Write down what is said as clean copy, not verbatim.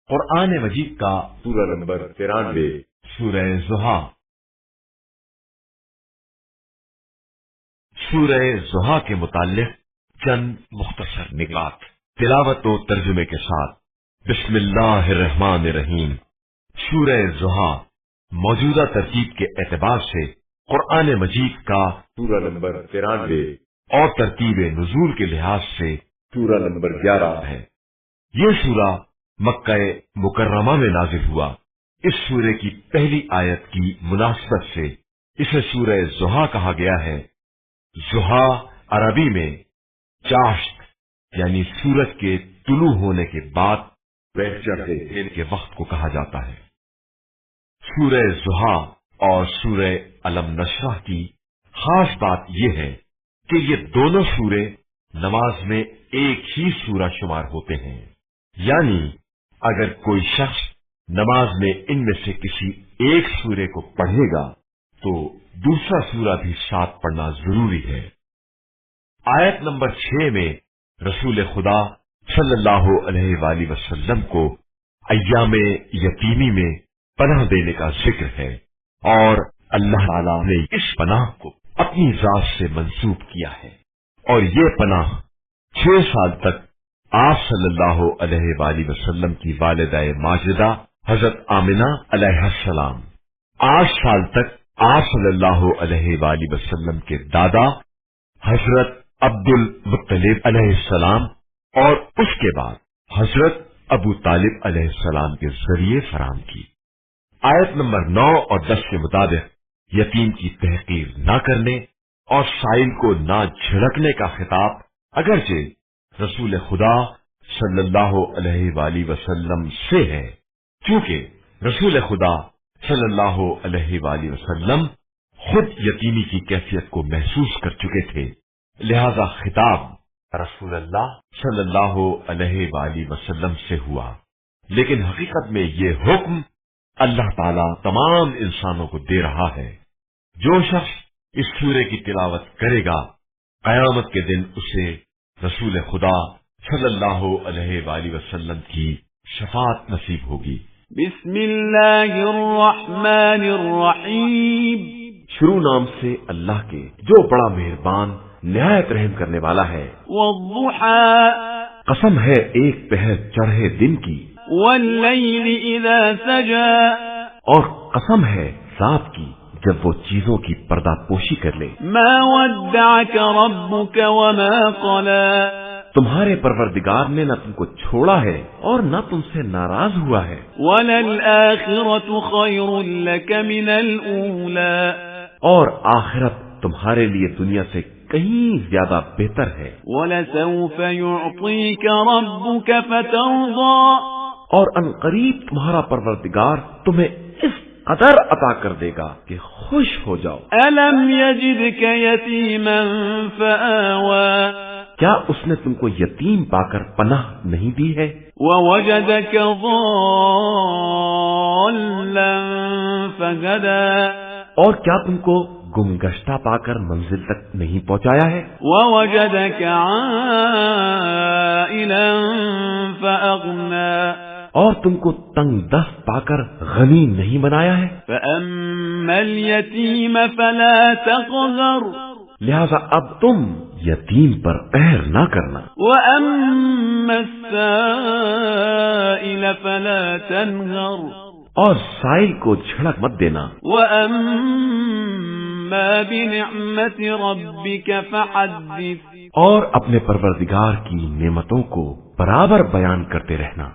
قرآن مجید کا سورہ نمبر 93 سورہ ضحیٰ۔ سورہ ضحیٰ کے متعلق چند مختصر نکات تلاوت و ترجمے کے ساتھ۔ بسم اللہ الرحمن الرحیم۔ سورہ ضحیٰ موجودہ ترتیب کے اعتبار سے قرآن مجید کا سورہ نمبر 93 اور ترتیب نزول کے لحاظ سے سورہ نمبر 11 ہے۔ یہ سورہ مکہ مکرمہ میں نازل ہوا۔ اس سورے کی پہلی آیت کی مناسبت سے اسے سورہ ضحیٰ کہا گیا ہے۔ ضحیٰ عربی میں چاشت یعنی سورج کے طلوع ہونے کے بعد چڑھے کے وقت کو کہا جاتا ہے۔ سورہ ضحیٰ اور سورہ الم نشرح کی خاص بات یہ ہے کہ یہ دونوں سورے نماز میں ایک ہی سورہ شمار ہوتے ہیں، یعنی اگر کوئی شخص نماز میں ان میں سے کسی ایک سورے کو پڑھے گا تو دوسرا سورہ بھی ساتھ پڑھنا ضروری ہے۔ آیت نمبر 6 میں رسول خدا صلی اللہ علیہ وآلہ وسلم کو ایام یتیمی میں پناہ دینے کا ذکر ہے، اور اللہ تعالی نے اس پناہ کو اپنی ذات سے منسوب کیا ہے، اور یہ پناہ 6 سال تک آپ صلی اللہ علیہ وآلہ وسلم کی والدہ ماجدہ حضرت آمنہ علیہ السلام، 8 سال تک آپ صلی اللہ علیہ وآلہ وسلم کے دادا حضرت عبد المطلب علیہ السلام، اور اس کے بعد حضرت ابو طالب علیہ السلام کے ذریعے فراہم کی۔ آیت نمبر 9 اور 10 کے مطابق یتیم کی تحقیر نہ کرنے اور سائل کو نہ جھڑکنے کا خطاب اگرچہ رسول خدا صلی اللہ علیہ وآلہ وسلم سے ہے، کیونکہ رسول خدا صلی اللہ علیہ وآلہ وسلم خود یتیمی کی کیفیت کو محسوس کر چکے تھے، لہذا خطاب رسول اللہ صلی اللہ علیہ وآلہ وسلم سے ہوا، لیکن حقیقت میں یہ حکم اللہ تعالی تمام انسانوں کو دے رہا ہے۔ جو شخص اس سورے کی تلاوت کرے گا قیامت کے دن اسے رسول خدا صلی اللہ علیہ وآلہ وسلم کی شفاعت نصیب ہوگی۔ بسم اللہ الرحمن الرحیم۔ شروع نام سے اللہ کے جو بڑا مہربان نہایت رحم کرنے والا ہے۔ والضحى، قسم ہے ایک پہر چڑھے دن کی، واللیل اذا سجا، اور قسم ہے رات کی جب وہ چیزوں کی پردہ پوشی کر لے۔ ما ودعك ربك وما قلى، تمہارے پروردگار نے نہ تم کو چھوڑا ہے اور نہ تم سے ناراض ہوا ہے۔ وللآخرة خير لك من الأولى، اور آخرت تمہارے لیے دنیا سے کہیں زیادہ بہتر ہے۔ ولسوف يعطيك ربك فترضى، اور ان قریب تمہارا پروردگار تمہیں اس قدر عطا کر دے گا کہ خوش ہو جاؤ۔ ألم يجدك يتيما فآوى، کیا اس نے تم کو یتیم پا کر پناہ نہیں دی ہے؟ ووجدك ضالا فهدى، اور کیا تم کو گمگشتہ پا کر منزل تک نہیں پہنچایا ہے؟ ووجدك عائلا فأغنى، اور تم کو تنگ دست پا کر غنی نہیں بنایا ہے؟ فأما اليتيم فلا تقهر، لہذا اب تم یتیم پر قہر نہ کرنا، وأما السائل فلا تنهر، اور سائل کو جھڑک مت دینا، وأما بنعمت ربك فحدث، اور اپنے پروردگار کی نعمتوں کو برابر بیان کرتے رہنا۔